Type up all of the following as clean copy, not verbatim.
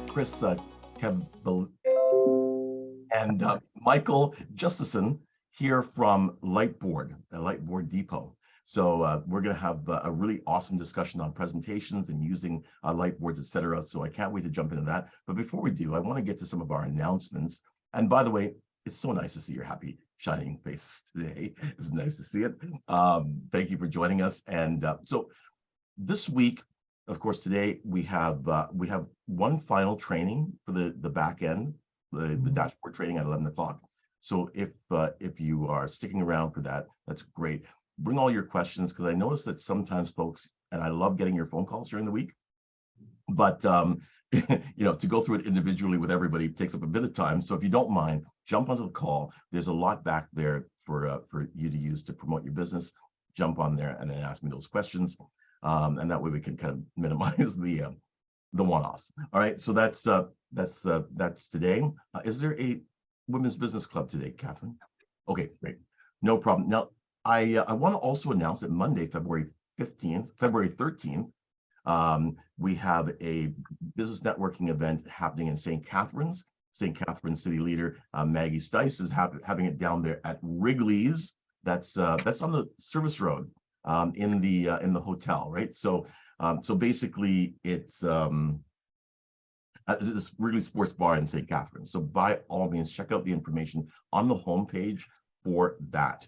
Chris Cavalieri and Michael Justason here from Lightboard, the Lightboard Depot. So we're going to have a really awesome discussion on presentations and using Lightboards, etc. So I can't wait to jump into that. But before we do, I want to get to some of our announcements. And by the way, it's so nice to see your happy, shining faces today. It's nice to see it. Thank you for joining us. And so this week, of course, today we have one final training for the back end, the dashboard training at 11 o'clock. So if you are sticking around for that, that's great. Bring all your questions, because I notice that sometimes folks, and I love getting your phone calls during the week, but you know, to go through it individually with everybody takes up a bit of time. So if you don't mind, jump onto the call. There's a lot back there for you to use to promote your business. Jump on there and then ask me those questions, and that way we can kind of minimize the one-offs. All right, so that's today. Is there a women's business club today, Catherine? Okay, great, no problem. Now I want to also announce that Monday, February 13th, we have a business networking event happening in St. Catharines. St. Catharines city leader Maggie Stice is having it down there at Wrigley's. That's on the service road in the hotel, right? So basically it's this Wrigley Sports Bar in St. Catharines. So by all means, check out the information on the homepage for that.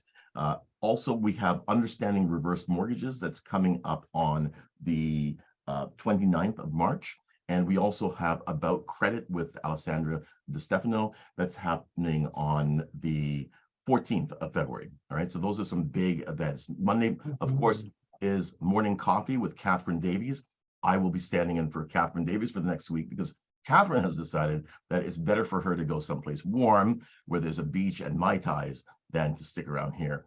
Also, we have Understanding Reverse Mortgages that's coming up on the 29th of March. And we also have About Credit with Alessandra DiStefano that's happening on the 14th of February. All right, so those are some big events. Monday, of course, is Morning Coffee with Catherine Davies. I will be standing in for Catherine Davies for the next week because Catherine has decided that it's better for her to go someplace warm where there's a beach and Mai Tais than to stick around here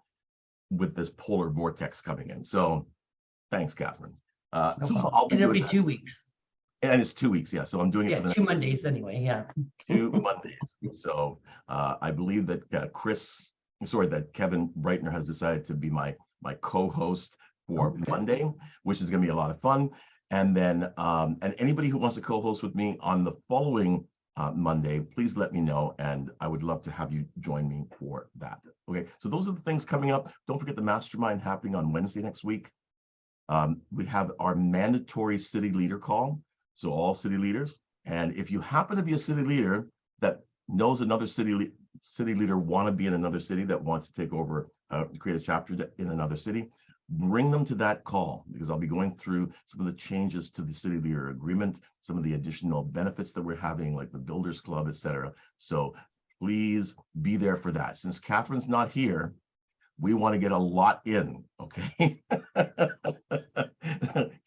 with this polar vortex coming in. So thanks, Catherine. So I'll be it'll be 2 weeks. And it's 2 weeks, yeah. So I'm doing it for the 2 Mondays anyway, yeah. 2 Mondays. So I believe that that Kevin Breitner has decided to be my co-host for Monday, which is going to be a lot of fun. And then and anybody who wants to co-host with me on the following Monday, please let me know, and I would love to have you join me for that. Okay, so those are the things coming up. Don't forget the mastermind happening on Wednesday next week. We have our mandatory city leader call, so all city leaders. And if you happen to be a city leader that knows another city leader want to be in another city that wants to take over, create a chapter in another city, bring them to that call, because I'll be going through some of the changes to the city leader agreement, some of the additional benefits that we're having, like the Builders Club, etc. So please be there for that. Since Catherine's not here, we want to get a lot in, okay?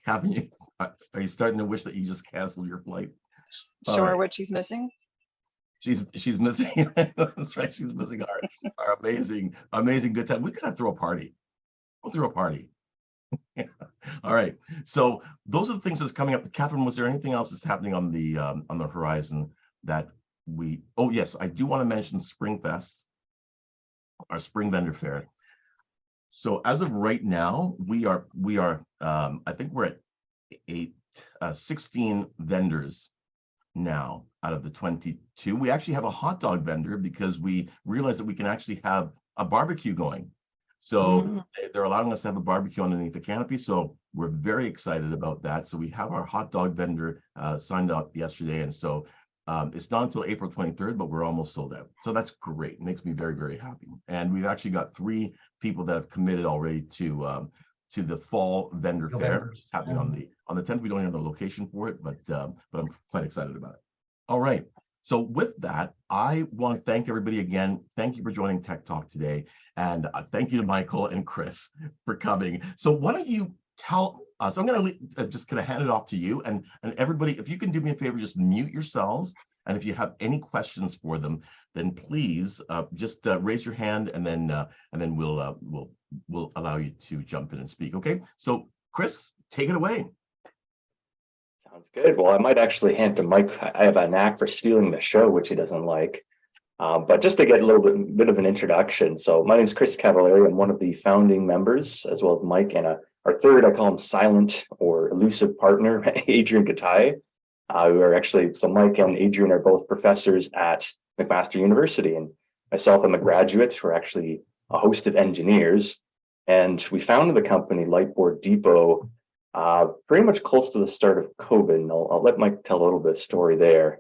Catherine, are you starting to wish that you just canceled your flight? Sure, right. What she's missing? She's missing. That's right. She's missing our amazing good time. We gotta throw a party. We'll throw a party. All right. So those are the things that's coming up. Catherine, was there anything else that's happening on the horizon that we? Oh yes, I do want to mention Springfest, our spring vendor fair. So as of right now, we are I think we're at 16 vendors now out of the 22. We actually have a hot dog vendor because we realized that we can actually have a barbecue going. So they're allowing us to have a barbecue underneath the canopy. So we're very excited about that. So we have our hot dog vendor signed up yesterday. And so it's not until April 23rd, but we're almost sold out. So that's great. It makes me very, very happy. And we've actually got 3 people that have committed already to the fall vendor fair, which is happening on the 10th. We don't have a location for it, but I'm quite excited about it. All right. So with that, I want to thank everybody again. Thank you for joining Tech Talk today. And thank you to Michael and Chris for coming. So why don't you tell us, I'm going to just kind of hand it off to you, and everybody, if you can do me a favor, just mute yourselves. And if you have any questions for them, then please just raise your hand, and then we'll allow you to jump in and speak. Okay. So Chris, take it away. Sounds good. Well, I might actually hand to Mike. I have a knack for stealing the show, which he doesn't like. But just to get a little bit of an introduction. So my name is Chris Cavalieri. I'm one of the founding members, as well as Mike, and our third, I call him silent or elusive partner, Adrian Gatai. We are actually, so Mike and Adrian are both professors at McMaster University, and myself, I'm a graduate. We're actually a host of engineers, and we founded the company Lightboard Depot pretty much close to the start of COVID. And I'll let Mike tell a little bit of story there.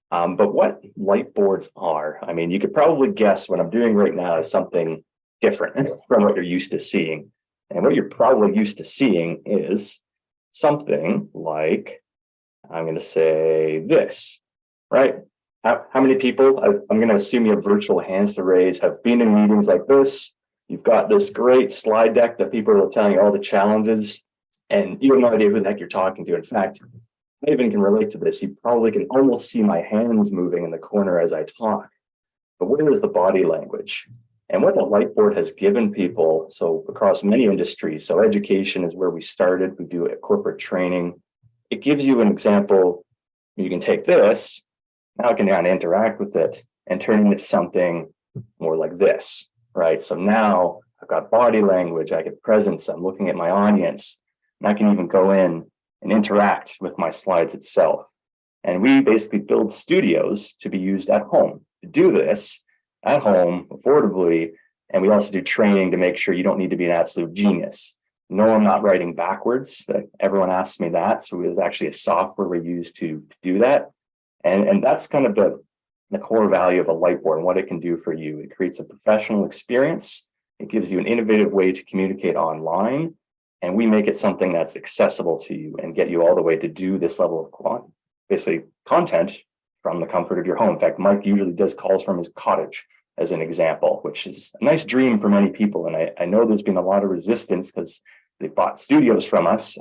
But what Lightboards are, I mean, you could probably guess what I'm doing right now is something different from what you're used to seeing. And what you're probably used to seeing is something like, I'm going to say this, right? How many people, I'm going to assume you have virtual hands to raise, have been in meetings like this. You've got this great slide deck that people are telling you all the challenges, and you have no idea who the heck you're talking to. In fact, I even can relate to this. You probably can almost see my hands moving in the corner as I talk. But where is the body language? And what the Lightboard has given people, so across many industries, so education is where we started. We do a corporate training. It gives you an example. You can take this, now I can kind of interact with it and turn it into something more like this, right? So now I've got body language, I get presence, I'm looking at my audience, and I can even go in and interact with my slides itself. And we basically build studios to be used at home. To do this at home affordably, and we also do training to make sure you don't need to be an absolute genius. No, I'm not writing backwards. Everyone asks me that. So there's actually a software we use to do that. And that's kind of the core value of a Lightboard and what it can do for you. It creates a professional experience. It gives you an innovative way to communicate online. And we make it something that's accessible to you and get you all the way to do this level of basically content from the comfort of your home. In fact, Mike usually does calls from his cottage as an example, which is a nice dream for many people. And I know there's been a lot of resistance because they bought studios from us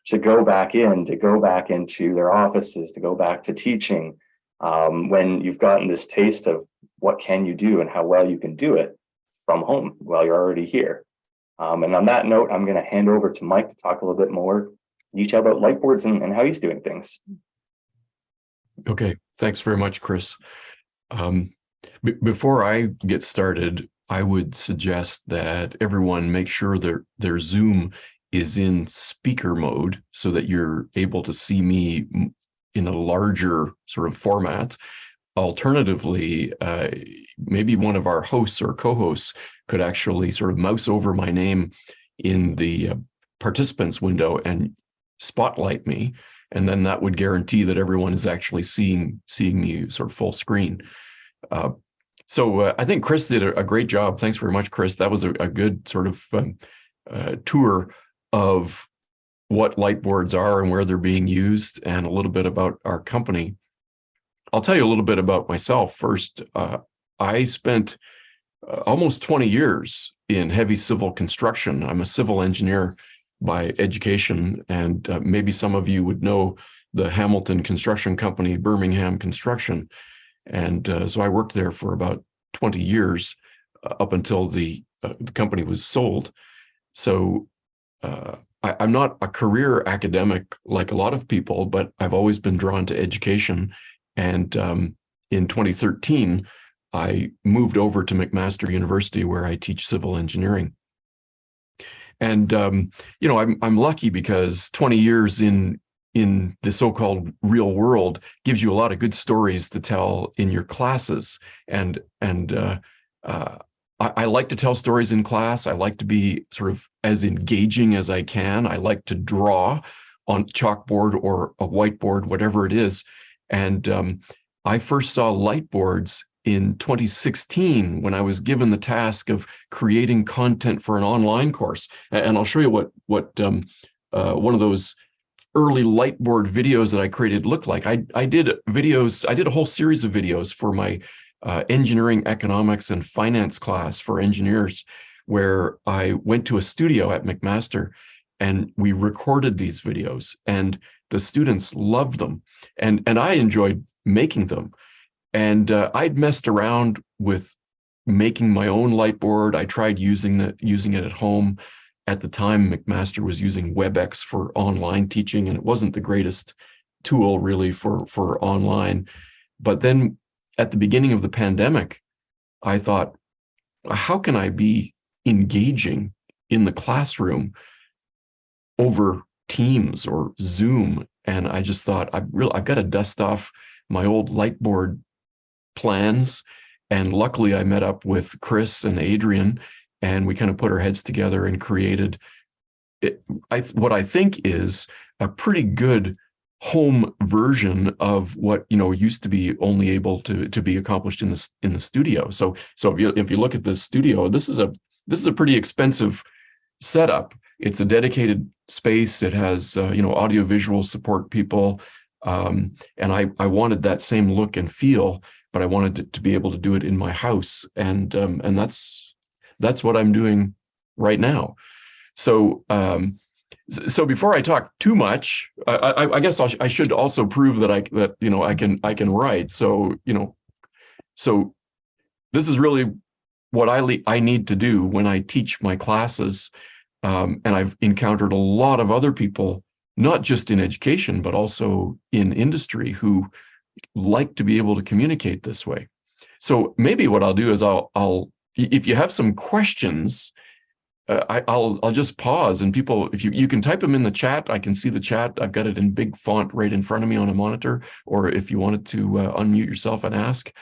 to go back into their offices, to go back to teaching, when you've gotten this taste of what can you do and how well you can do it from home while you're already here. And on that note, I'm going to hand over to Mike to talk a little bit more detail about Lightboards and how he's doing things. Okay, thanks very much, Chris. Before I get started, I would suggest that everyone make sure their Zoom is in speaker mode so that you're able to see me in a larger sort of format. Alternatively, maybe one of our hosts or co-hosts could actually sort of mouse over my name in the participants window and spotlight me, and then that would guarantee that everyone is actually seeing me sort of full screen. So I think Chris did a great job. Thanks very much, Chris. That was a good sort of tour of what Lightboards are and where they're being used, and a little bit about our company. I'll tell you a little bit about myself first. I spent almost 20 years in heavy civil construction. I'm a civil engineer by education, and maybe some of you would know the Hamilton Construction Company, Birmingham Construction. And so I worked there for about 20 years up until the company was sold. So I'm not a career academic like a lot of people, but I've always been drawn to education. And in 2013, I moved over to McMaster University, where I teach civil engineering. And you know, I'm lucky because 20 years in the so-called real world gives you a lot of good stories to tell in your classes. And I like to tell stories in class. I like to be sort of as engaging as I can. I like to draw on chalkboard or a whiteboard, whatever it is. And I first saw Lightboards in 2016 when I was given the task of creating content for an online course. And I'll show you what one of those early Lightboard videos that I created looked like. I did videos. I did a whole series of videos for my engineering, economics, and finance class for engineers, where I went to a studio at McMaster and we recorded these videos, and the students loved them, and I enjoyed making them. And I'd messed around with making my own Lightboard. I tried using it at home. At the time, McMaster was using WebEx for online teaching, and it wasn't the greatest tool really for online. But then at the beginning of the pandemic, I thought, how can I be engaging in the classroom over Teams or Zoom? And I just thought, I've got to dust off my old Lightboard plans. And luckily I met up with Chris and Adrian, and we kind of put our heads together and created what I think is a pretty good home version of what used to be only able to be accomplished in the studio. So if you look at this studio, this is a pretty expensive setup. It's a dedicated space. It has audio visual support people, and I wanted that same look and feel, but I wanted to be able to do it in my house, and that's what I'm doing right now. So before I talk too much, I guess I should also prove that I can write. So this is really what I need to do when I teach my classes, and I've encountered a lot of other people, not just in education but also in industry, who like to be able to communicate this way. So maybe what I'll do is I'll if you have some questions, I'll just pause, and people, if you can type them in the chat. I can see the chat. I've got it in big font right in front of me on a monitor. Or if you wanted to unmute yourself and ask,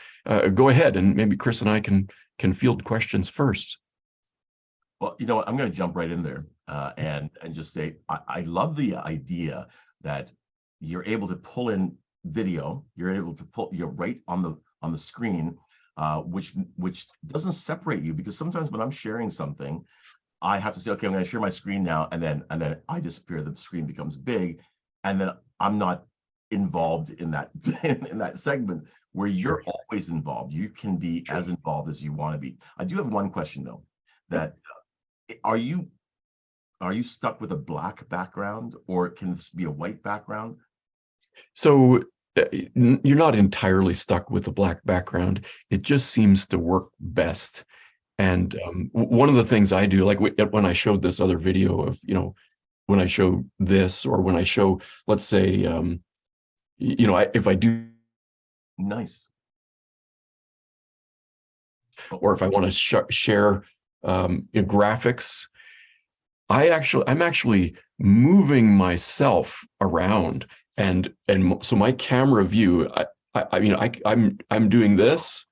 go ahead, and maybe Chris and I can field questions first. Well, you know what? I'm going to jump right in there and just say I love the idea that you're able to pull in video. You're able to pull right on the screen, which doesn't separate you, because sometimes when I'm sharing something, I have to say, okay, I'm going to share my screen now, and then I disappear. The screen becomes big, and then I'm not involved in that in that segment where you're always involved. You can be as involved as you want to be. I do have one question though. That are you stuck with a black background, or can this be a white background? So you're not entirely stuck with a black background. It just seems to work best. And one of the things I do, like when I showed this other video of, when I show this, or when I show, let's say, if I do. Nice. Or if I want to share graphics, I'm actually moving myself around. And so my camera view, I'm doing this,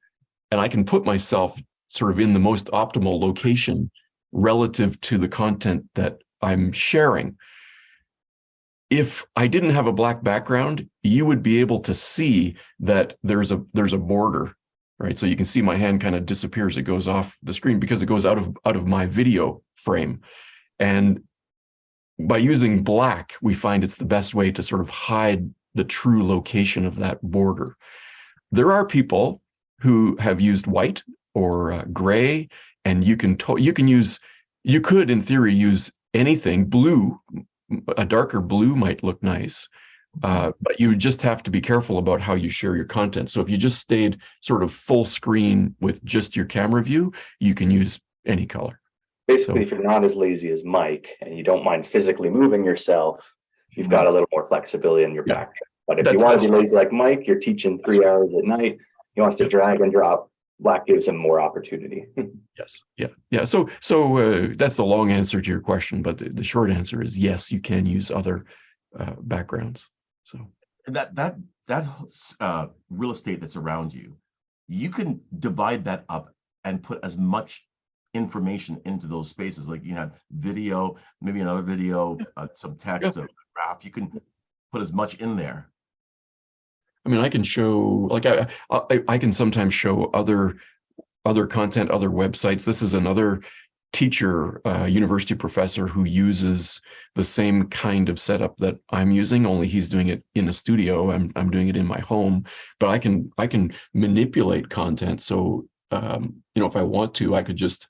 and I can put myself sort of in the most optimal location relative to the content that I'm sharing. If I didn't have a black background, you would be able to see that there's a border, right? So you can see my hand kind of disappears. It goes off the screen because it goes out of my video frame. And by using black, we find it's the best way to sort of hide the true location of that border. There are people who have used white or gray, and you could in theory use anything. Blue, a darker blue might look nice, but you just have to be careful about how you share your content. So if you just stayed sort of full screen with just your camera view, you can use any color. Basically, if you're not as lazy as Mike and you don't mind physically moving yourself, you've got a little more flexibility in your background. But if you want to be lazy like Mike, you're teaching 3 hours at night, he wants to drag and drop. Black gives him more opportunity. Yes. Yeah. So that's the long answer to your question, but the short answer is yes, you can use other backgrounds. So that real estate that's around you, you can divide that up and put as much information into those spaces. Like you have video, maybe another video, some text, a graph. You can put as much in there. I mean, I can show, like I can sometimes show other content, other websites. This is another teacher, university professor, who uses the same kind of setup that I'm using, only he's doing it in a studio. I'm doing it in my home, but I can manipulate content. So if I want to, I could just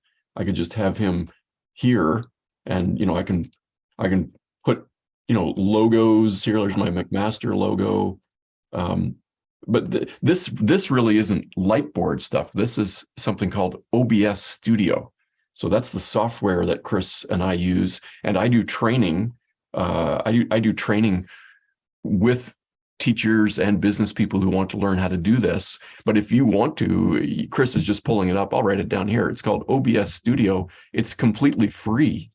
have him here, and I can put logos here. There's my McMaster logo. But this really isn't Lightboard stuff. This is something called OBS Studio. So that's the software that Chris and I use, and I do training. I do training with teachers and business people who want to learn how to do this. But if you want to, Chris is just pulling it up. I'll write it down here. It's called OBS Studio. It's completely free.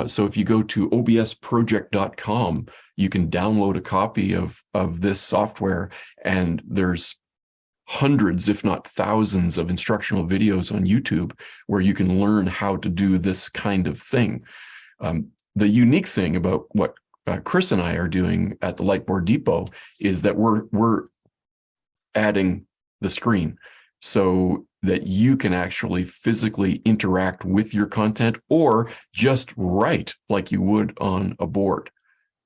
So if you go to obsproject.com, you can download a copy of this software, and there's hundreds, if not thousands, of instructional videos on YouTube where you can learn how to do this kind of thing. The unique thing about what Chris and I are doing at the Lightboard Depot is that we're adding the screen so that you can actually physically interact with your content or just write like you would on a board.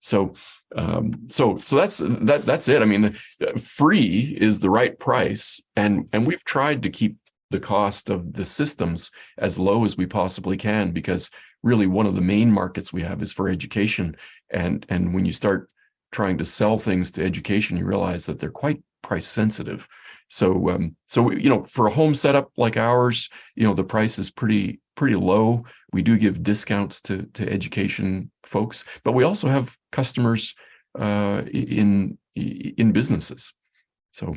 So that's it. I mean, free is the right price, and we've tried to keep the cost of the systems as low as we possibly can, because really one of the main markets we have is for education, and when you start trying to sell things to education, you realize that they're quite price sensitive. So for a home setup like ours, the price is pretty low. We do give discounts to education folks, but we also have customers in businesses. So,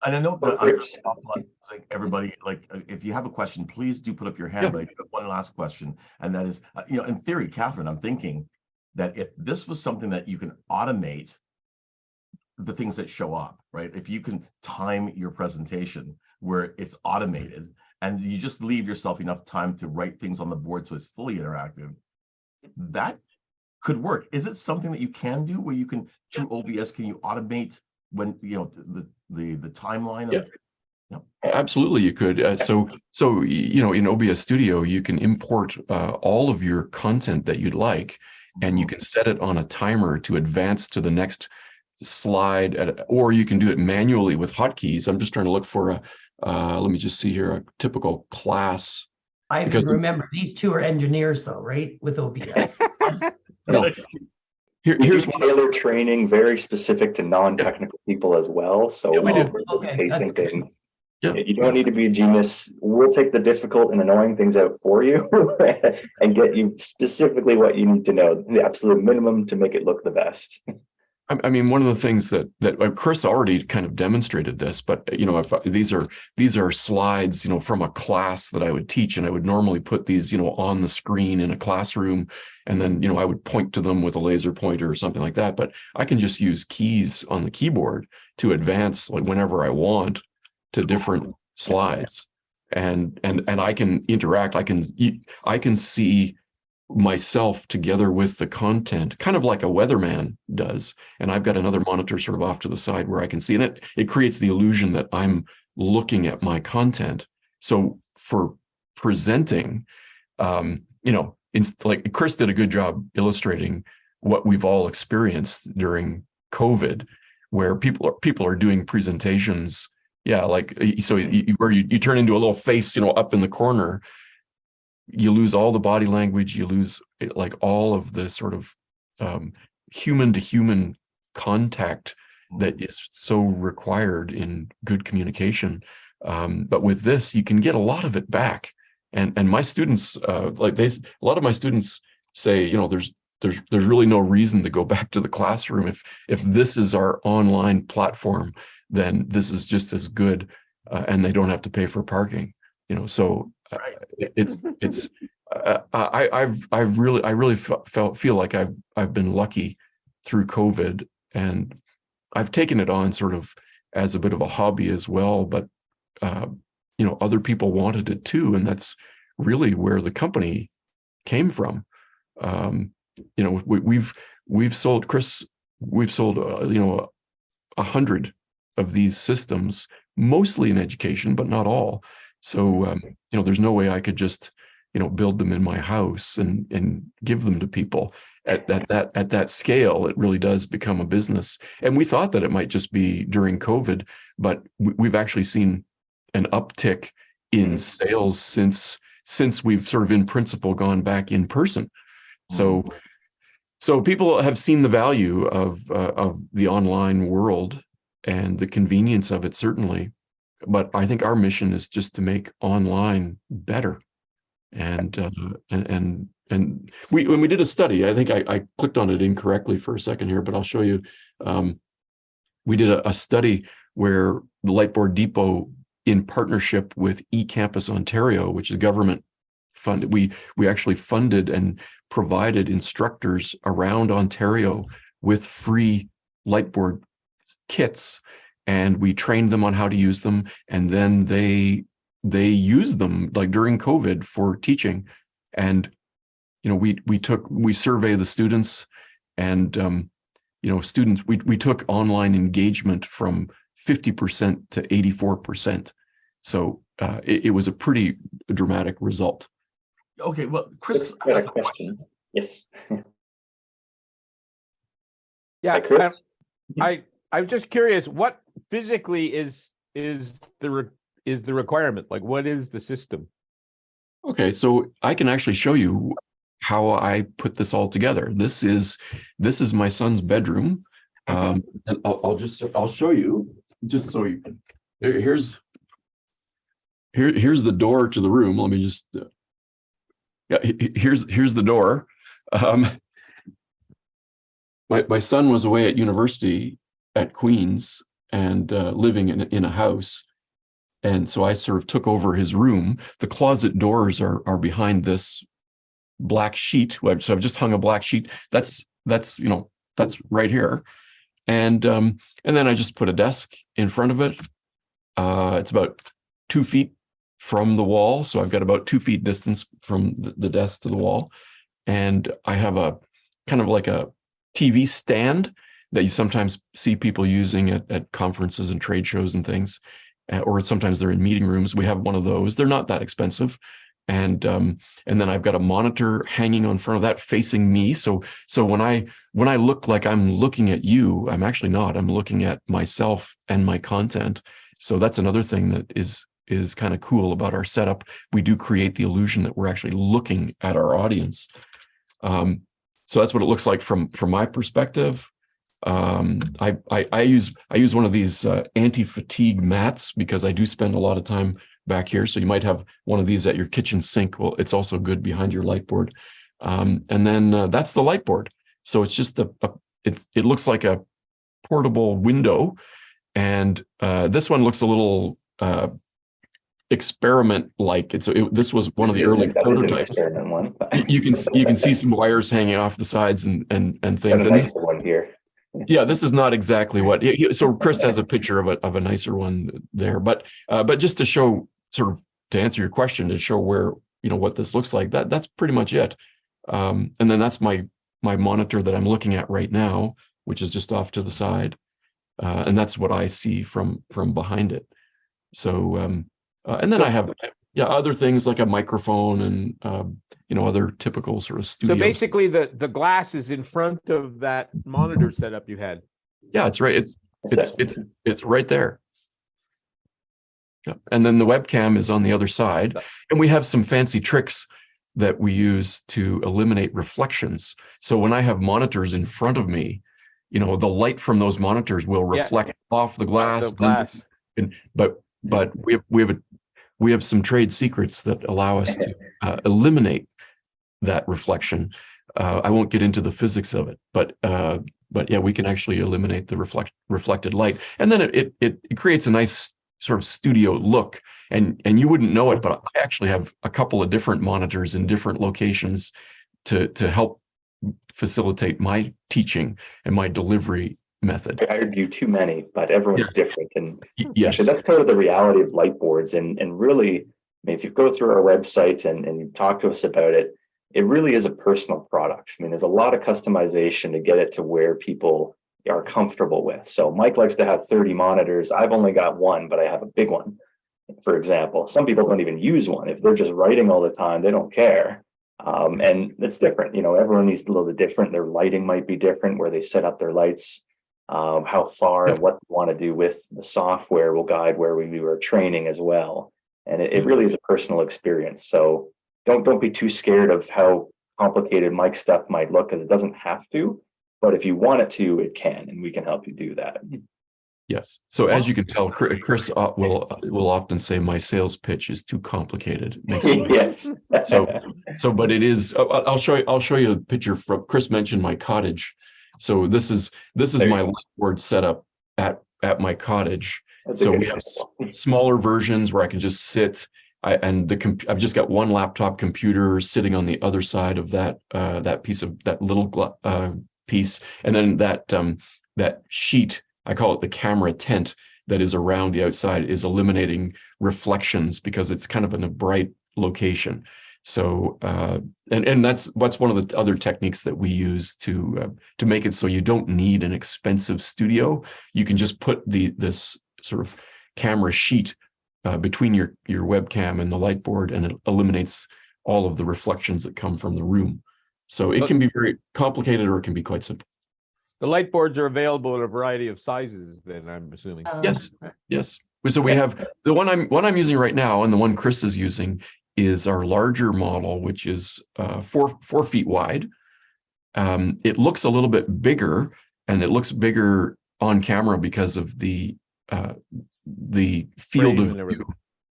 and I know that everybody, like, if you have a question, please do put up your hand. Yeah. But I do have one last question, and that is, in theory, Catherine, I'm thinking that if this was something that you can automate the things that show up, right? If you can time your presentation where it's automated and you just leave yourself enough time to write things on the board so it's fully interactive, that could work. Is it something that you can do where you can, through OBS, can you automate when, the timeline of Absolutely, you could. So in OBS Studio, you can import all of your content that you'd like, and you can set it on a timer to advance to the next slide, or you can do it manually with hotkeys. I'm just trying to look for let me just see here, a typical class. I remember these two are engineers though, right? With OBS. Here's tailored training very specific to non-technical people as well. So pacing things. Yeah. You don't need to be a genius. We'll take the difficult and annoying things out for you and get you specifically what you need to know, the absolute minimum to make it look the best. I mean, one of the things that Chris already kind of demonstrated this, but if these are slides, from a class that I would teach, and I would normally put these, on the screen in a classroom, and then I would point to them with a laser pointer or something like that. But I can just use keys on the keyboard to advance, like, whenever I want, to different slides, and I can interact. I can see myself together with the content, kind of like a weatherman does. And I've got another monitor sort of off to the side where I can see, and it creates the illusion that I'm looking at my content. So for presenting, like Chris did a good job illustrating what we've all experienced during COVID, where people are doing presentations. Yeah, like, so where you turn into a little face, up in the corner. You lose all the body language. You lose, like, all of the sort of human to human contact that is so required in good communication. But with this, you can get a lot of it back. And my students, a lot of my students say, there's really no reason to go back to the classroom. If this is our online platform, then this is just as good, and they don't have to pay for parking. So I really feel like I've been lucky through COVID, and I've taken it on sort of as a bit of a hobby as well. But other people wanted it too, and that's really where the company came from. We've sold, Chris, 100 of these systems, mostly in education, but not all. So, there's no way I could just, build them in my house and give them to people at that scale. It really does become a business. And we thought that it might just be during COVID, but we've actually seen an uptick in sales since we've sort of in principle gone back in person. So people have seen the value of the online world and the convenience of it, certainly. But I think our mission is just to make online better. And when we did a study, I think I clicked on it incorrectly for a second here, but I'll show you. We did a study where the Lightboard Depot, in partnership with eCampus Ontario, which is government funded, we actually funded and provided instructors around Ontario with free Lightboard kits, and we trained them on how to use them, and then they use them like during COVID for teaching. And we survey the students, and students, we took online engagement from 50% to 84%. So it was a pretty dramatic result. Okay, well, Chris Got has a a question. Yes. Yeah, Chris? I'm just curious, what physically is the requirement? Like, what is the system? Okay, so I can actually show you how I put this all together. This is my son's bedroom, and I'll show you just so you can. Here's the door to the room. Let me just. Here's the door. My son was away at university at Queen's and living in a house. And so I sort of took over his room. The closet doors are behind this black sheet. So I've just hung a black sheet. That's right here. And then I just put a desk in front of it. It's about 2 feet from the wall. So I've got about 2 feet distance from the desk to the wall. And I have a kind of like a TV stand that you sometimes see people using at conferences and trade shows and things, or sometimes they're in meeting rooms. We have one of those. They're not that expensive. And then I've got a monitor hanging on front of that facing me. So when I look like I'm looking at you, I'm actually not. I'm looking at myself and my content. So that's another thing that is kind of cool about our setup. We do create the illusion that we're actually looking at our audience. So that's what it looks like from my perspective. I use one of these anti-fatigue mats because I do spend a lot of time back here. So you might have one of these at your kitchen sink. Well, it's also good behind your Lightboard. And then that's the Lightboard. So it's just it looks like a portable window. And this one looks a little experiment-like. This was one of the early prototypes. Experiment one. You can see some wires hanging off the sides and things. A nicer one here. Yeah, this is not exactly what. So Chris has a picture of a nicer one there, but just to show, sort of to answer your question, to show where what this looks like. That's pretty much it. And then that's my monitor that I'm looking at right now, which is just off to the side, and that's what I see from behind it. So and then I have other things like a microphone and other typical sort of studio. So basically the glass is in front of that monitor setup you had. Yeah, it's right. It's right there. Yeah. And then the webcam is on the other side. And we have some fancy tricks that we use to eliminate reflections. So when I have monitors in front of me, the light from those monitors will reflect off the glass. But we have some trade secrets that allow us to eliminate that reflection. I won't get into the physics of it, but yeah, we can actually eliminate the reflected light, and then it creates a nice sort of studio look. And you wouldn't know it, but I actually have a couple of different monitors in different locations to help facilitate my teaching and my delivery method. I argue too many, but everyone's different. And yes, actually, that's sort of the reality of Lightboards. And really, if you go through our website and you talk to us about it, it really is a personal product. There's a lot of customization to get it to where people are comfortable with. So Mike likes to have 30 monitors. I've only got one, but I have a big one, for example. Some people don't even use one. If they're just writing all the time, they don't care. And it's different. Everyone needs a little bit different. Their lighting might be different, where they set up their lights. How far and what they want to do with the software will guide where we do our training as well. And it really is a personal experience. So don't be too scared of how complicated Mike's stuff might look, because it doesn't have to. But if you want it to, it can, and we can help you do that. Yes. So as you can tell, Chris will often say my sales pitch is too complicated. Yes. But it is. I'll show you a picture from Chris mentioned my cottage. So this is my Lightboard setup at my cottage. So we have smaller versions where I can just sit. I've just got one laptop computer sitting on the other side of that little piece, and then that sheet, I call it the camera tent, that is around the outside, is eliminating reflections because it's kind of in a bright location. So and that's one of the other techniques that we use to make it so you don't need an expensive studio. You can just put this sort of camera sheet between your webcam and the Lightboard, and it eliminates all of the reflections that come from the room. So it can be very complicated, or it can be quite simple. The Lightboards are available in a variety of sizes, then, I'm assuming. Yes. So we have the one I'm using right now, and the one Chris is using is our larger model, which is 4 feet wide. It looks a little bit bigger, and it looks bigger on camera because of the field of view.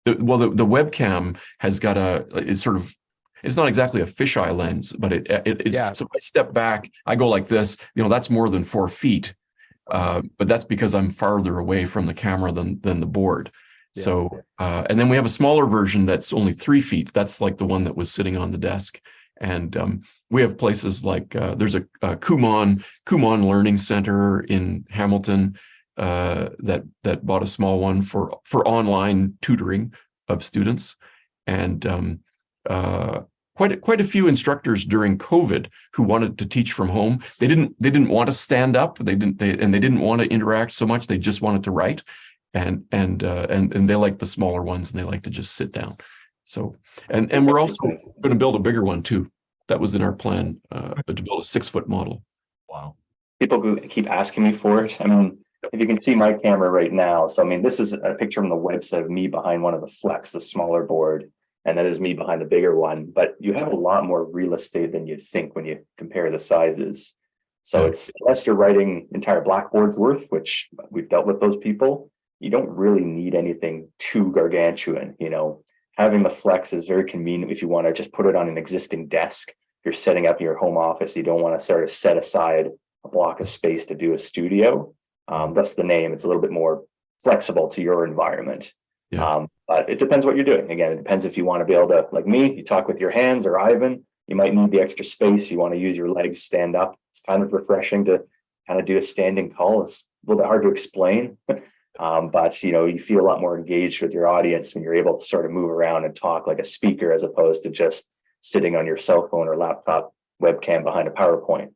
The webcam has got it's not exactly a fisheye lens, but it's so if I step back, I go like this, that's more than 4 feet. But that's because I'm farther away from the camera than the board. Yeah. So, and then we have a smaller version that's only 3 feet. That's like the one that was sitting on the desk. And we have places like there's a Kumon Learning Center in Hamilton that bought a small one for online tutoring of students, and quite a few instructors during COVID who wanted to teach from home. They didn't want to stand up. They didn't want to interact so much. They just wanted to write, and they like the smaller ones, and they like to just sit down. So and we're also going to build a bigger one too. That was in our plan to build a 6-foot model. Wow. People who keep asking me for it. I mean, if you can see my camera right now, so I mean, this is a picture from the website of me behind one of the Flex, the smaller board, and that is me behind the bigger one. But you have a lot more real estate than you'd think when you compare the sizes. So it's, unless you're writing entire blackboards worth, which we've dealt with those people, you don't really need anything too gargantuan. Having the Flex is very convenient if you want to just put it on an existing desk. If you're setting up your home office, you don't want to sort of set aside a block of space to do a studio. That's the name. It's a little bit more flexible to your environment. Yeah. But it depends what you're doing. Again, it depends if you want to be able to, like me, you talk with your hands, or Ivan, you might need the extra space. You want to use your legs, stand up. It's kind of refreshing to kind of do a standing call. It's a little bit hard to explain, but you feel a lot more engaged with your audience when you're able to sort of move around and talk like a speaker, as opposed to just sitting on your cell phone or laptop webcam behind a PowerPoint.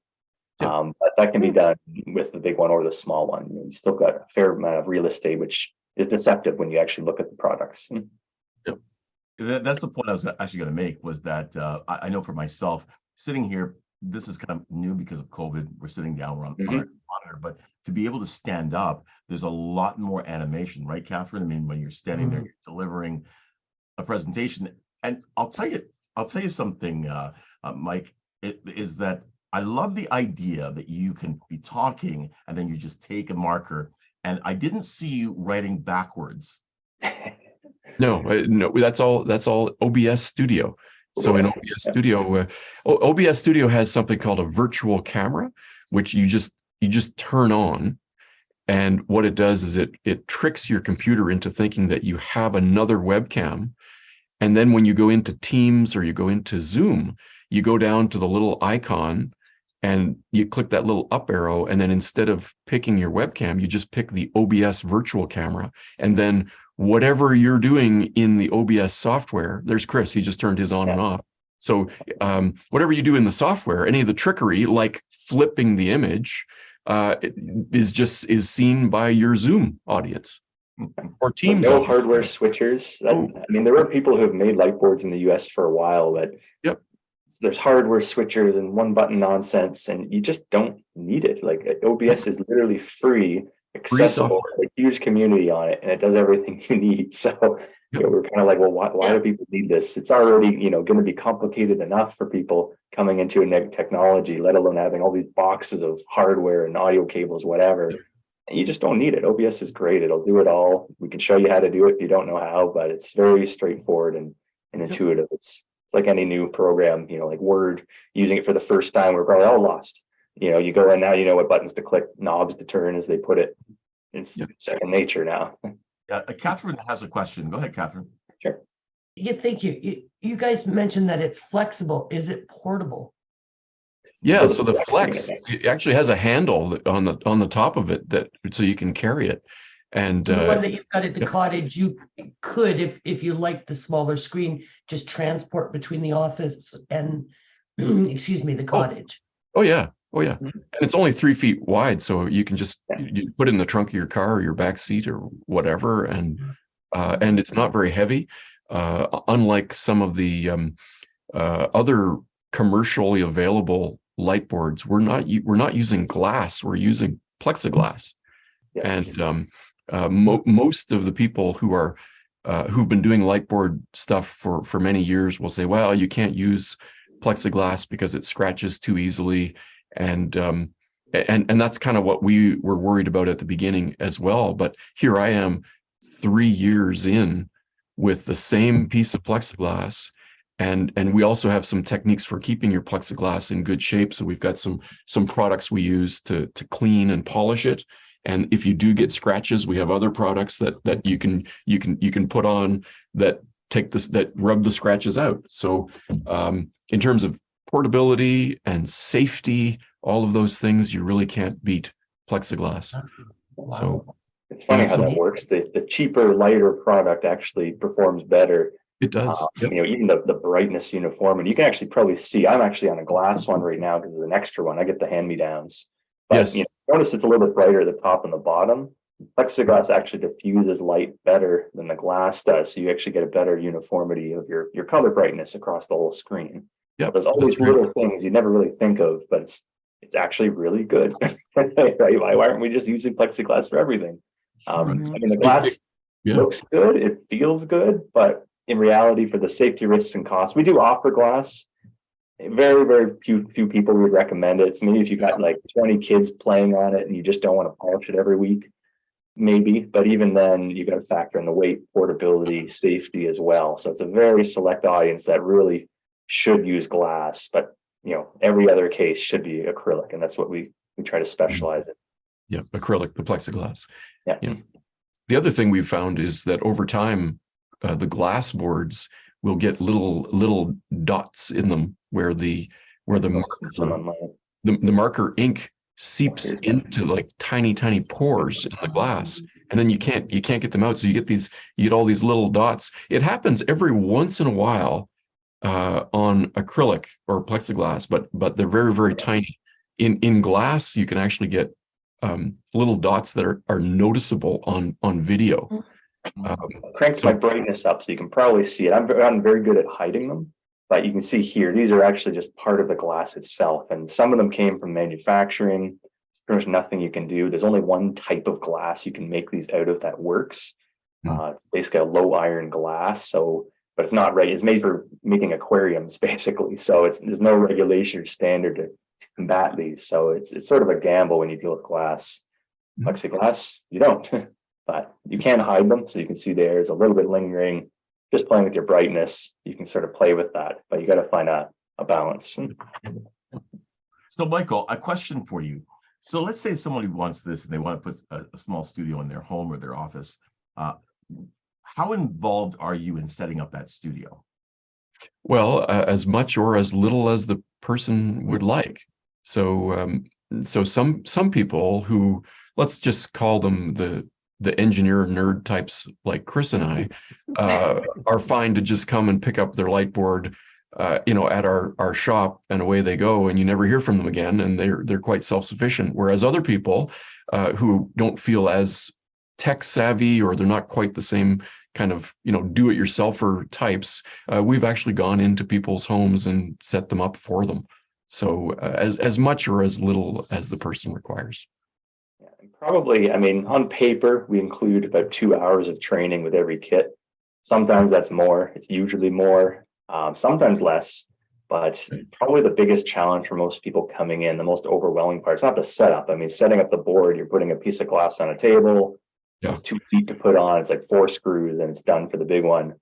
But that can be done with the big one or the small one. You still got a fair amount of real estate, which is deceptive when you actually look at the products. Yep. That's the point I was actually going to make, was that I know for myself, sitting here, this is kind of new because of COVID. We're sitting down, we're on our monitor, but to be able to stand up, there's a lot more animation, right, Catherine? I mean, when you're standing there, you're delivering a presentation. And I'll tell you something, Mike, is that I love the idea that you can be talking and then you just take a marker. And I didn't see you writing backwards. No, that's all OBS Studio. So in OBS Studio, OBS Studio has something called a virtual camera, which you just turn on. And what it does is it tricks your computer into thinking that you have another webcam. And then when you go into Teams or you go into Zoom, you go down to the little icon and you click that little up arrow. And then instead of picking your webcam, you just pick the OBS virtual camera. And then whatever you're doing in the OBS software, there's Chris, he just turned his on and off. So whatever you do in the software, any of the trickery, like flipping the image, is seen by your Zoom audience or Teams. No hardware switchers. I mean, there are people who have made Lightboards in the US for a while, but there's hardware switchers and one button nonsense, and you just don't need it. Like OBS is literally free, accessible, a huge community on it, and it does everything you need. So we're kind of like, well, why do people need this? It's already going to be complicated enough for people coming into a new technology, let alone having all these boxes of hardware and audio cables, whatever. And you just don't need it. OBS is great. It'll do it all. We can show you how to do it if you don't know how, but it's very straightforward and intuitive. It's like any new program, like Word, using it for the first time, we're probably all lost. You go in now, you know what buttons to click, knobs to turn, as they put it. It's second nature now. Yeah, Catherine has a question. Go ahead, Catherine. Sure. Thank you. You guys mentioned that it's flexible. Is it portable? Yeah, so the Flex it actually has a handle on the top of it that so you can carry it. And So the one that you've got at the cottage, you could, if you like the smaller screen, just transport between the office and, excuse me, the cottage. oh yeah, and it's only 3 feet wide, so you can just you put it in the trunk of your car or your back seat or whatever, and it's not very heavy, unlike some of the other commercially available light boards. We're not using glass, we're using plexiglass. Yes. And most of the people who are who've been doing Lightboard stuff for many years will say, well, you can't use plexiglass because it scratches too easily, and that's kind of what we were worried about at the beginning as well. But here I am 3 years in with the same piece of plexiglass, and we also have some techniques for keeping your plexiglass in good shape. So we've got some products we use to clean and polish it. And if you do get scratches, we have other products that you can put on that rub the scratches out. So in terms of portability and safety, all of those things, you really can't beat plexiglass. Wow. So it's funny how that works. The cheaper, lighter product actually performs better. it does. Yep. Even the brightness uniformity, you can actually probably see. I'm actually on a glass one right now because of an extra one. I get the hand-me-downs. But Yes. Notice it's a little bit brighter at the top and the bottom. Plexiglass actually diffuses light better than the glass does, so you actually get a better uniformity of your color brightness across the whole screen. Yep. There's all these little things you never really think of, but it's actually really good. Right? Why aren't we just using plexiglass for everything? I mean, the glass looks good, it feels good, but in reality, for the safety risks and costs, we do offer glass. Very, very few people would recommend it. It's maybe if you got like 20 kids playing on it and you just don't want to polish it every week, maybe. But even then, you got to factor in the weight, portability, safety as well. So it's a very select audience that really should use glass. But every other case should be acrylic, and that's what we try to specialize in. Yeah, acrylic, the plexiglass. Yeah. The other thing we've found is that over time, the glass boards will get little dots in them where the marker ink seeps into like tiny pores in the glass, and then you can't get them out. So you get all these little dots. It happens every once in a while on acrylic or plexiglass, but they're very, very tiny. In glass, you can actually get little dots that are noticeable on video. Cranks my brightness up so you can probably see it. I'm very good at hiding them, but you can see here, these are actually just part of the glass itself. And some of them came from manufacturing. There's nothing you can do. There's only one type of glass you can make these out of that works. It's basically a low iron glass. But it's not right. It's made for making aquariums, basically. So there's no regulation or standard to combat these. So it's sort of a gamble when you deal with glass. Plexiglass, you don't. But you can hide them, so you can see there's a little bit lingering. Just playing with your brightness, you can sort of play with that, but you got to find a balance. So, Michael, a question for you. So, let's say somebody wants this and they want to put a small studio in their home or their office. How involved are you in setting up that studio? Well, as much or as little as the person would like. So, some people who, let's just call them the engineer nerd types like Chris and I, are fine to just come and pick up their Lightboard, at our shop, and away they go, and you never hear from them again, and they're quite self-sufficient. Whereas other people who don't feel as tech savvy, or they're not quite the same kind of do-it-yourselfer types, we've actually gone into people's homes and set them up for them. So as much or as little as the person requires. Probably, on paper, we include about 2 hours of training with every kit. Sometimes that's more, it's usually more, sometimes less, but probably the biggest challenge for most people coming in, the most overwhelming part, it's not the setup. Setting up the board, you're putting a piece of glass on a table, 2 feet to put on, it's like 4 screws and it's done for the big one.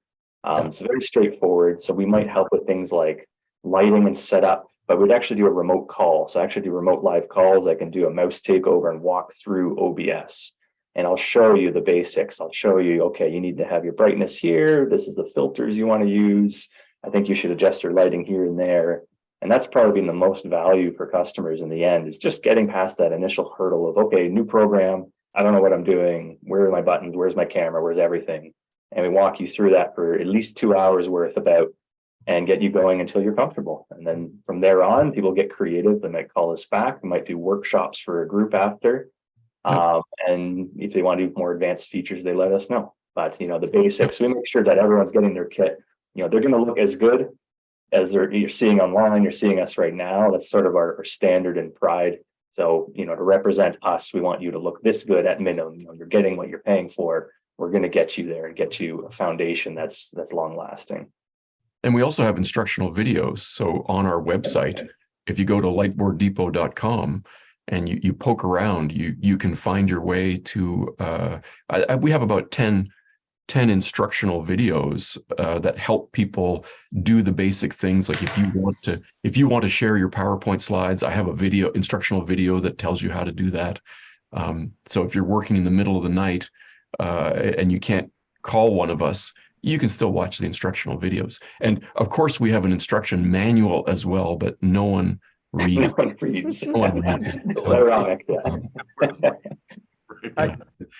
It's very straightforward. So we might help with things like lighting and setup, but we'd actually do a remote call. So I actually do remote live calls. I can do a mouse takeover and walk through OBS. and I'll show you the basics. I'll show you, okay, you need to have your brightness here. This is the filters you want to use. I think you should adjust your lighting here and there. And that's probably been the most value for customers in the end, is just getting past that initial hurdle of, okay, new program, I don't know what I'm doing. Where are my buttons? Where's my camera? Where's everything? And we walk you through that for at least 2 hours worth about, and get you going until you're comfortable. And then from there on, people get creative. They might call us back. We might do workshops for a group after. And if they want to do more advanced features, they let us know. But, the basics, we make sure that everyone's getting their kit. They're going to look as good as you're seeing online, you're seeing us right now. That's sort of our standard and pride. So, to represent us, we want you to look this good at minimum. You're getting what you're paying for. We're going to get you there and get you a foundation that's long lasting. And we also have instructional videos. So on our website, if you go to lightboarddepot.com and you poke around, you can find your way to, we have about 10 instructional videos that help people do the basic things. Like if you want to share your PowerPoint slides, I have a instructional video that tells you how to do that. So if you're working in the middle of the night and you can't call one of us, you can still watch the instructional videos. And of course, we have an instruction manual as well, but no one reads. No one reads. No one reads it. It's ironic.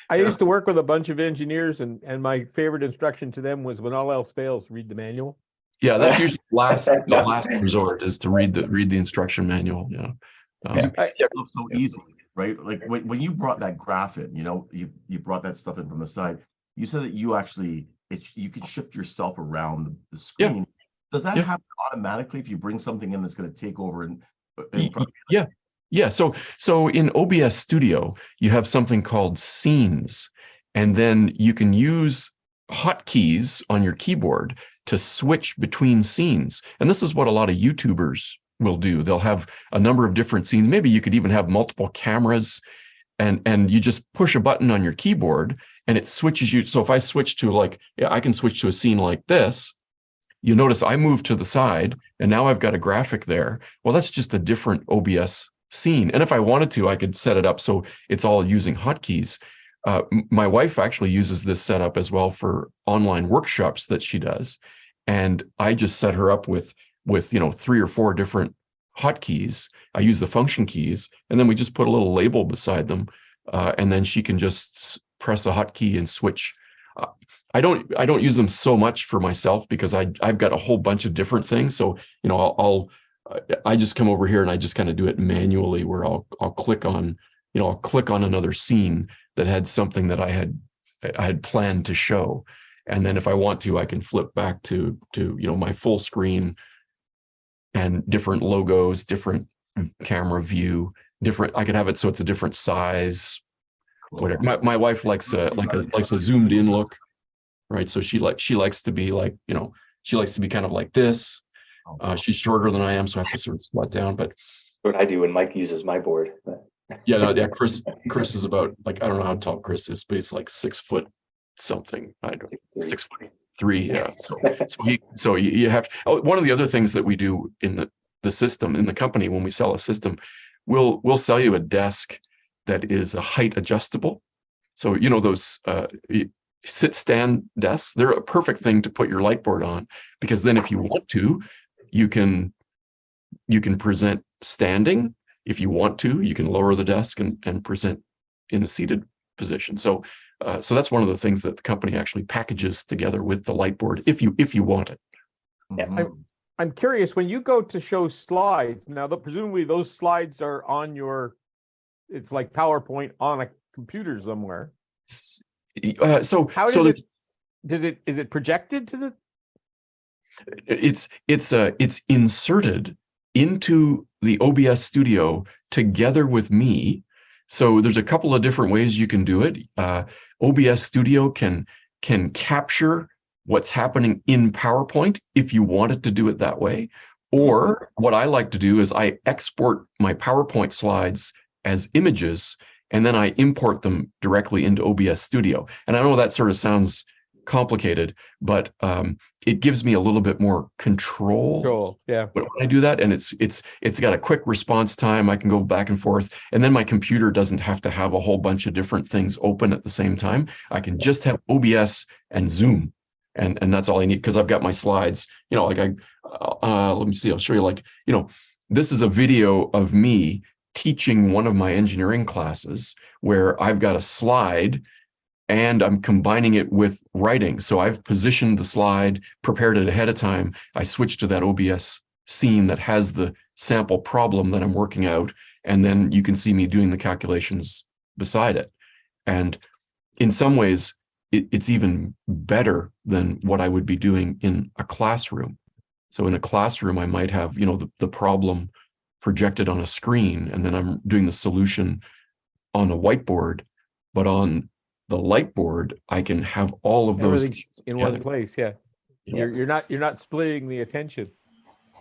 I used to work with a bunch of engineers, and my favorite instruction to them was, when all else fails, read the manual. Yeah, that's usually the last resort, is to read the instruction manual. Yeah. It looks so easy, right? Like when you brought that graph in, you brought that stuff in from the side. You said that you actually you can shift yourself around the screen. Yeah. Does that happen automatically if you bring something in that's going to take over in front of you? Yeah. So in OBS Studio, you have something called scenes, and then you can use hotkeys on your keyboard to switch between scenes. And this is what a lot of YouTubers will do. They'll have a number of different scenes. Maybe you could even have multiple cameras, and you just push a button on your keyboard and it switches you. So if I switch to I can switch to a scene like this. You notice I move to the side and now I've got a graphic there. Well, that's just a different OBS scene. And if I wanted to, I could set it up so it's all using hotkeys. My wife actually uses this setup as well for online workshops that she does. And I just set her up with 3 or 4 different hotkeys. I use the function keys, and then we just put a little label beside them. And then she can just press a hotkey and switch. I don't use them so much for myself because I've got a whole bunch of different things. So, I just come over here and I just kind of do it manually, where I'll click on another scene that had something that I had planned to show. And then if I want to, I can flip back to my full screen and different logos, different camera view, I could have it so it's a different size, whatever. My wife likes a zoomed in look, right? So she likes to be she likes to be kind of like this. She's shorter than I am, so I have to sort of squat down. But what I do when Mike uses my board. Chris is about, I don't know how tall Chris is, but he's like 6 foot something. I don't 6'3". Yeah. So you have one of the other things that we do in the system, in the company, when we sell a system, we'll sell you a desk that is a height adjustable. So those sit stand desks, they're a perfect thing to put your Lightboard on, because then if you want to, you can present standing. If you want to, you can lower the desk and present in a seated position. So that's one of the things that the company actually packages together with the Lightboard, if you want it. Yeah. I'm curious, when you go to show slides, now presumably those slides are on it's like PowerPoint on a computer somewhere. So how does is it projected to the? It's inserted into the OBS Studio together with me. So there's a couple of different ways you can do it. OBS Studio can capture what's happening in PowerPoint if you wanted to do it that way. Or what I like to do is I export my PowerPoint slides as images, and then I import them directly into OBS Studio. And I know that sort of sounds complicated, but it gives me a little bit more control Cool. Yeah. when I do that, and it's got a quick response time. I can go back and forth, and then my computer doesn't have to have a whole bunch of different things open at the same time. I can just have OBS and Zoom, and that's all I need, because I've got my slides. You know, like let me see. I'll show you. Like, you know, this is a video of me teaching one of my engineering classes where I've got a slide and I'm combining it with writing. So I've positioned the slide, prepared it ahead of time. I switched to that OBS scene that has the sample problem that I'm working out. And then you can see me doing the calculations beside it. And in some ways, it's even better than what I would be doing in a classroom. So in a classroom, I might have, you know, the problem projected on a screen, and then I'm doing the solution on a whiteboard. But on the Lightboard, I can have all of those Everything in one place. Yeah. Yeah. You're not splitting the attention.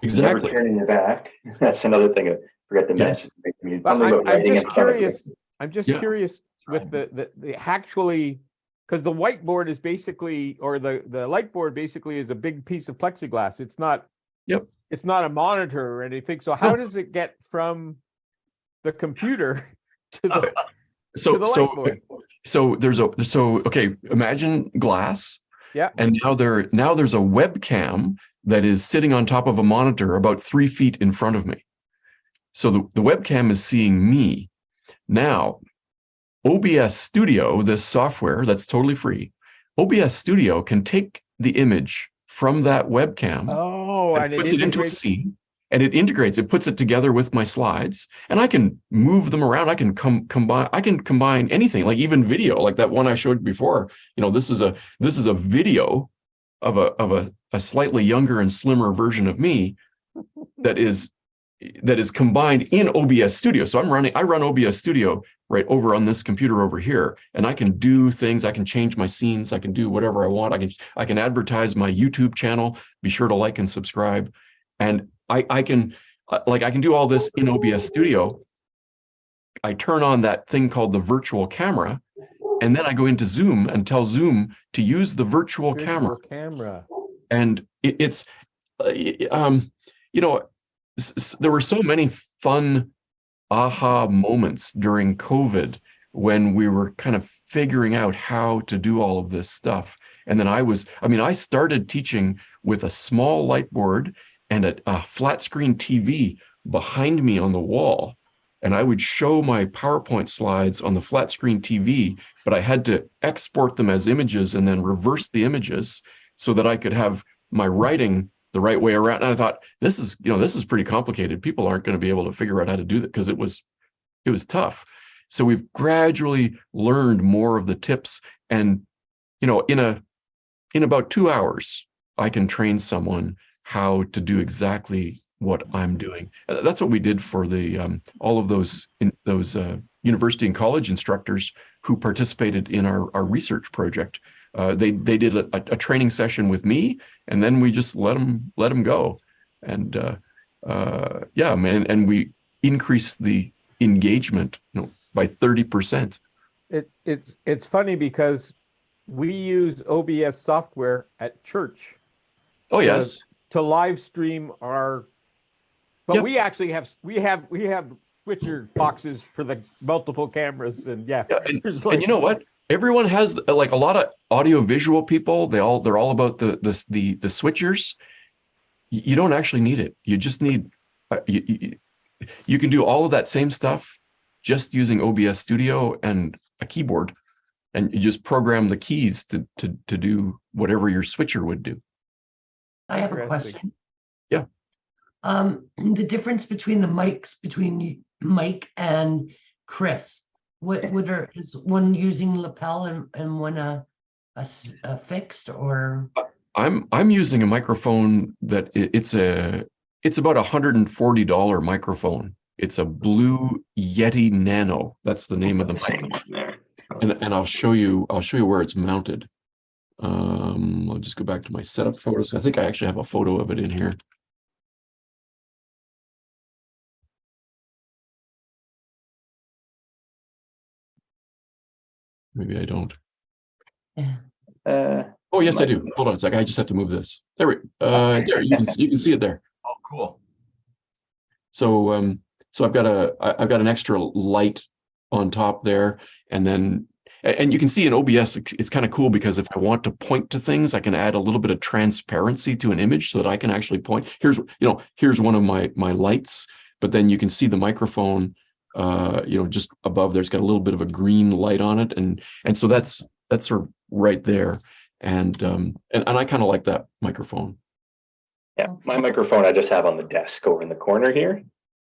Exactly. Never turning your back. That's another thing I forgot to Yes. mention. But Something about I'm writing just in front of you. curious. I'm just Yeah. curious with the actually, because the whiteboard is basically, or the Lightboard basically is a big piece of plexiglass. It's not. Yep. It's not a monitor or anything. So how No. does it get from the computer to the So to the Lightboard? Okay, imagine glass. Yeah. And now there's a webcam that is sitting on top of a monitor about 3 feet in front of me. So the webcam is seeing me. Now, OBS Studio, this software that's totally free, OBS Studio can take the image from that webcam and And puts it into a scene, and it integrates, it puts it together with my slides, and I can move them around. I can combine anything, like even video, like that one I showed before. You know, this is a video of a slightly younger and slimmer version of me that is combined in OBS Studio. So I run OBS Studio right over on this computer over here, and I can do things. I can change my scenes. I can do whatever I want. I can advertise my YouTube channel. Be sure to like and subscribe. And I can do all this in OBS Studio. I turn on that thing called the virtual camera, and then I go into Zoom and tell Zoom to use the virtual camera. And it's you know, there were so many fun aha moments during COVID when we were kind of figuring out how to do all of this stuff. And then I started teaching with a small Lightboard and a flat screen TV behind me on the wall. And I would show my PowerPoint slides on the flat screen TV, but I had to export them as images and then reverse the images so that I could have my writing the right way around. And I thought, this is pretty complicated. People aren't going to be able to figure out how to do that, because it was tough. So we've gradually learned more of the tips. And, you know, in about 2 hours, I can train someone how to do exactly what I'm doing. That's what we did for the all of those university and college instructors who participated in our research project. They did a training session with me, and then we just let them go, and and we increased the engagement, by 30%. It's funny because we use OBS software at church. Oh yes. To live stream our, but we actually have switcher boxes for the multiple cameras, and and you know what? Everyone has, like, a lot of audio visual people. They're all about the switchers. You don't actually need it. You just need you can do all of that same stuff just using OBS Studio and a keyboard, and you just program the keys to do whatever your switcher would do. I have a question. Yeah. The difference between the mics between Mike and Chris. Is one using lapel and one a fixed, or? I'm using a microphone that it's about $140 microphone. It's a Blue Yeti Nano. That's the name of the mic. And I'll show you where it's mounted. I'll just go back to my setup photos. I think I actually have a photo of it in here. Maybe I don't. Yeah. Oh, yes, I do. Hold on a sec. I just have to move this. There there, you can see it there. Oh, cool. So so I've got an extra light on top there, and then and you can see in OBS it's kind of cool because if I want to point to things, I can add a little bit of transparency to an image so that I can actually point. Here's one of my lights, but then you can see the microphone just above there's got a little bit of a green light on it, and so that's sort of right there. And I kind of like that microphone. Yeah, my microphone I just have on the desk over in the corner here.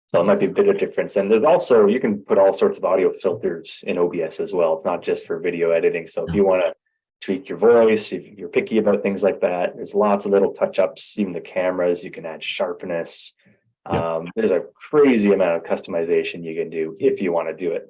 So it might be a bit of difference. And there's also, you can put all sorts of audio filters in OBS as well. It's not just for video editing. So if you want to tweak your voice, if you're picky about things like that, there's lots of little touch-ups, even the cameras, you can add sharpness. There's a crazy amount of customization you can do if you want to do it,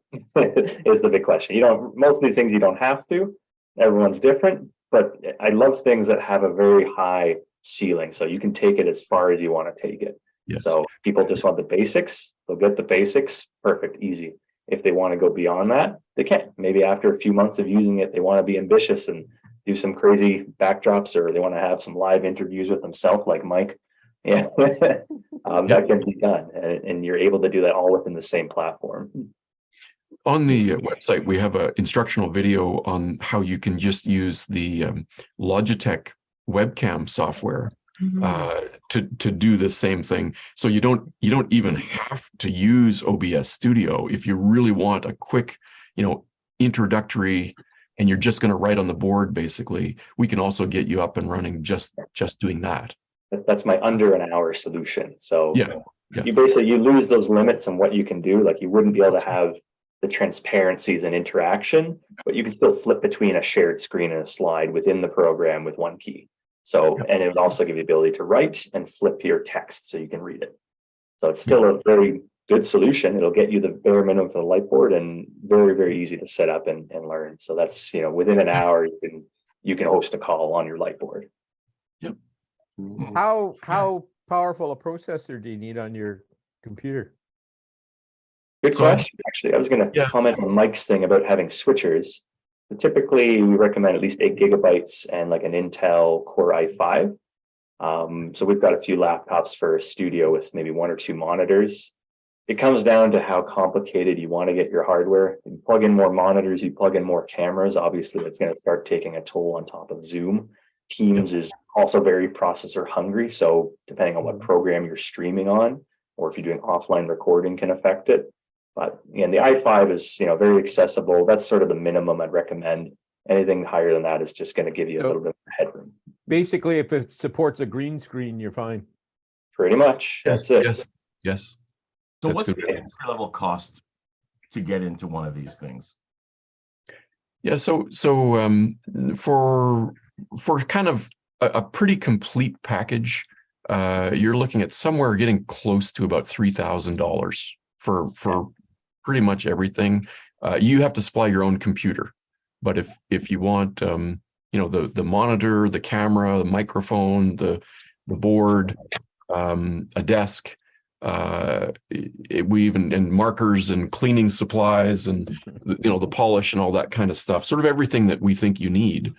is the big question. Most of these things you don't have to. Everyone's different, but I love things that have a very high ceiling. So you can take it as far as you want to take it. Yes. So people just want the basics, they'll get the basics, perfect, easy. If they want to go beyond that, they can. Maybe after a few months of using it, they want to be ambitious and do some crazy backdrops, or they want to have some live interviews with themselves, like Mike. Yeah, that can be done. And you're able to do that all within the same platform. On the website, we have an instructional video on how you can just use the Logitech webcam software to do the same thing. So you don't even have to use OBS Studio if you really want a quick, introductory, and you're just going to write on the board. Basically, we can also get you up and running just doing that. That's my under an hour solution. So yeah. You lose those limits on what you can do. Like you wouldn't be able to have the transparencies and interaction, but you can still flip between a shared screen and a slide within the program with one key. So, and it would also give you the ability to write and flip your text so you can read it. So it's still a very good solution. It'll get you the bare minimum for the Lightboard and very, very easy to set up and learn. So that's, within an hour, you can host a call on your Lightboard. Yep. How powerful a processor do you need on your computer? Good question. Actually, I was going to comment on Mike's thing about having switchers. So typically, we recommend at least 8 gigabytes and like an Intel Core i5. So we've got a few laptops for a studio with maybe 1 or 2 monitors. It comes down to how complicated you want to get your hardware. You plug in more monitors, you plug in more cameras. Obviously, it's going to start taking a toll on top of Zoom. Teams is also very processor hungry. So depending on what program you're streaming on, or if you're doing offline recording, can affect it. But again, the i5 is very accessible. That's sort of the minimum I'd recommend. Anything higher than that is just going to give you a little bit of headroom. Basically, if it supports a green screen, you're fine. Pretty much. That's it. Yes. So That's what's good. the entry level cost to get into one of these things? Yeah. So for kind of a pretty complete package, you're looking at somewhere getting close to about $3,000 for pretty much everything. You have to supply your own computer, but if you want the monitor, the camera, the microphone, the board, a desk, we even, and markers and cleaning supplies and the polish and all that kind of stuff, sort of everything that we think you need,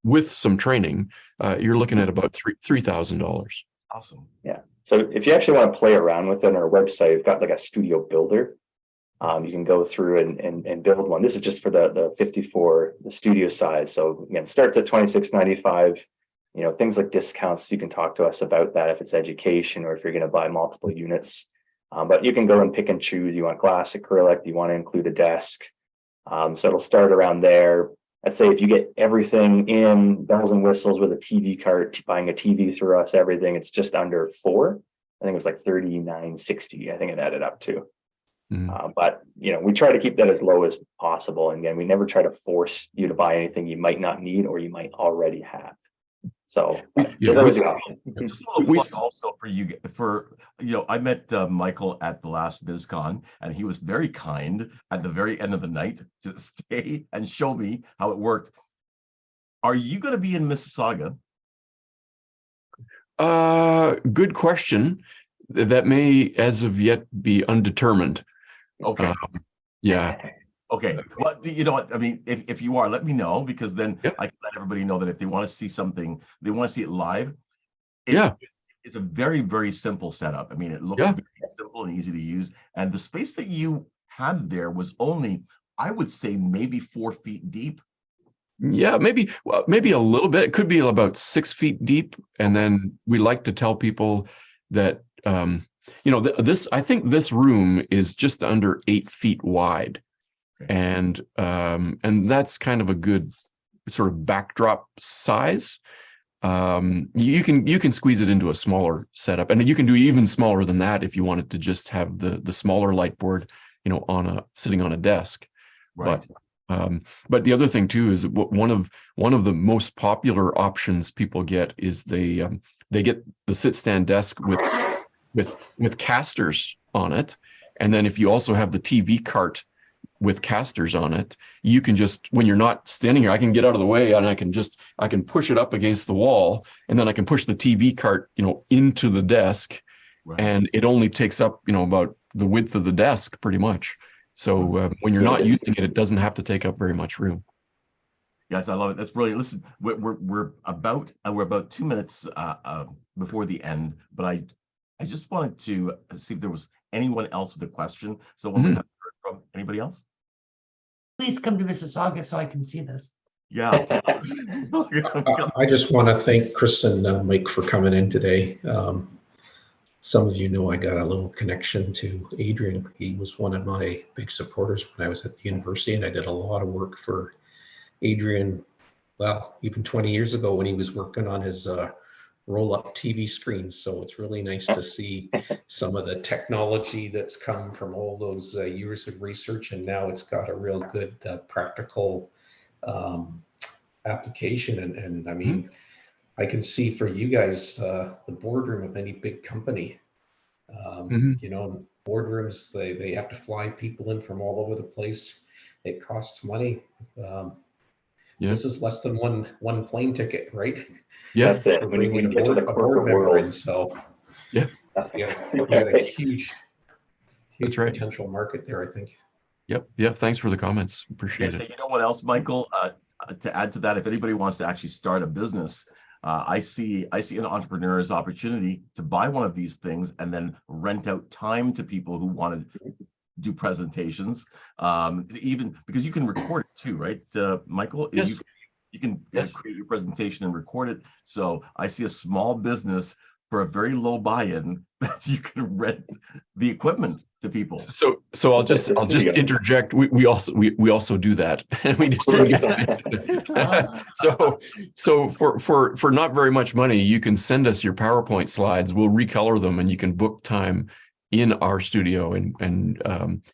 with some training, you're looking at about $3,000. Awesome. Yeah. So if you actually want to play around with it on our website, we've got like a studio builder. You can go through and build one. This is just for the 54, the studio size. So again, starts at $26.95. Things like discounts, you can talk to us about that if it's education or if you're going to buy multiple units. But you can go and pick and choose. You want glass, acrylic, you want to include a desk. So it'll start around there. Let's say if you get everything in, bells and whistles with a TV cart, buying a TV through us, everything, it's just under $4. I think it was like $39.60. I think it added up to. But we try to keep that as low as possible. And again, we never try to force you to buy anything you might not need or you might already have. So there's the option. Just a little plug also for you. I met Michael at the last BizCon, and he was very kind at the very end of the night to stay and show me how it worked. Are you going to be in Mississauga? Good question. That may, as of yet, be undetermined. Okay. Yeah. Okay, well, you know what, I mean, if you are, let me know, because then Yep. I can let everybody know that if they want to see something, they want to see it live. Yeah. It's a very, very simple setup. I mean, it looks Yeah. very simple and easy to use. And the space that you had there was only, I would say, maybe 4 feet deep. Yeah, maybe a little bit. It could be about 6 feet deep. And then we like to tell people that I think this room is just under 8 feet wide. Okay. And that's kind of a good sort of backdrop size. You can squeeze it into a smaller setup, and you can do even smaller than that if you wanted to just have the smaller light board, sitting on a desk. Right. But the other thing too is one of the most popular options people get is they get the sit stand desk with casters on it, and then if you also have the TV cart with casters on it, you can just, when you're not standing here, I can get out of the way and I can push it up against the wall, and then I can push the TV cart, into the desk, Right. and it only takes up, about the width of the desk pretty much. So when you're not using it, it doesn't have to take up very much room. Yes, I love it. That's brilliant. Listen, we're about 2 minutes before the end, but I just wanted to see if there was anyone else with a question. So we haven't heard from anybody else. Please come to Mississauga so I can see this. Yeah. I just want to thank Chris and Mike for coming in today. Some of you know I got a little connection to Adrian. He was one of my big supporters when I was at the university, and I did a lot of work for Adrian, well, even 20 years ago when he was working on his roll-up TV screens. So it's really nice to see some of the technology that's come from all those years of research, and now it's got a real good practical application. And I mean, I can see for you guys the boardroom of any big company. Boardrooms, they have to fly people in from all over the place. It costs money. This is less than one plane ticket, right? Yeah, that's it. When you get to the corporate world, so yeah, you got a huge that's right. potential market there, I think. Yep. Thanks for the comments. Appreciate it. You know what else, Michael? To add to that, if anybody wants to actually start a business, I see an entrepreneur's opportunity to buy one of these things and then rent out time to people who want to do presentations, even because you can record it too, right, Michael? Yes. You can create your presentation and record it. So I see a small business for a very low buy-in that you can rent the equipment to people. So I'll just interject. We also do that, and we just didn't get so for not very much money, you can send us your PowerPoint slides. We'll recolor them, and you can book time in our studio and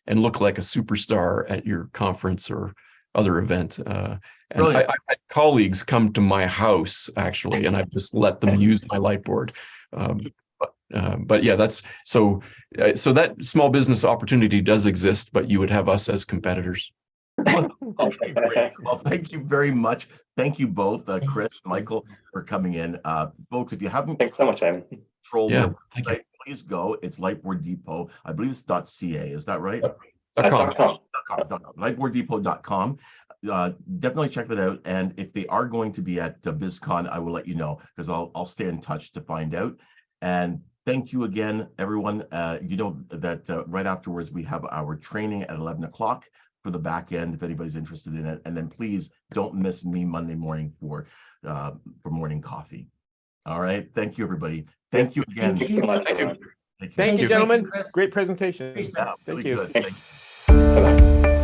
look like a superstar at your conference or other event. And I've had colleagues come to my house actually, and I've just let them use my Lightboard. But yeah, that's so that small business opportunity does exist, but you would have us as competitors. Okay, great. Well, thank you very much. Thank you both, Chris, Michael, for coming in. Folks, if you haven't, thanks so much, Simon. Website, please go. It's Lightboard Depot. I believe it's .ca. Is that right? .com. Lightboarddepot.com. Definitely check that out. And if they are going to be at BizCon, I will let you know, because I'll stay in touch to find out. And thank you again, everyone. You know that right afterwards we have our training at 11 o'clock for the back end, if anybody's interested in it. And then please don't miss me Monday morning for morning coffee. All right. Thank you, everybody. Thank you again. Thanks so much. Thank you, gentlemen. Chris. Great presentation. Yeah, really Thank you. good. Thank you. Bye-bye.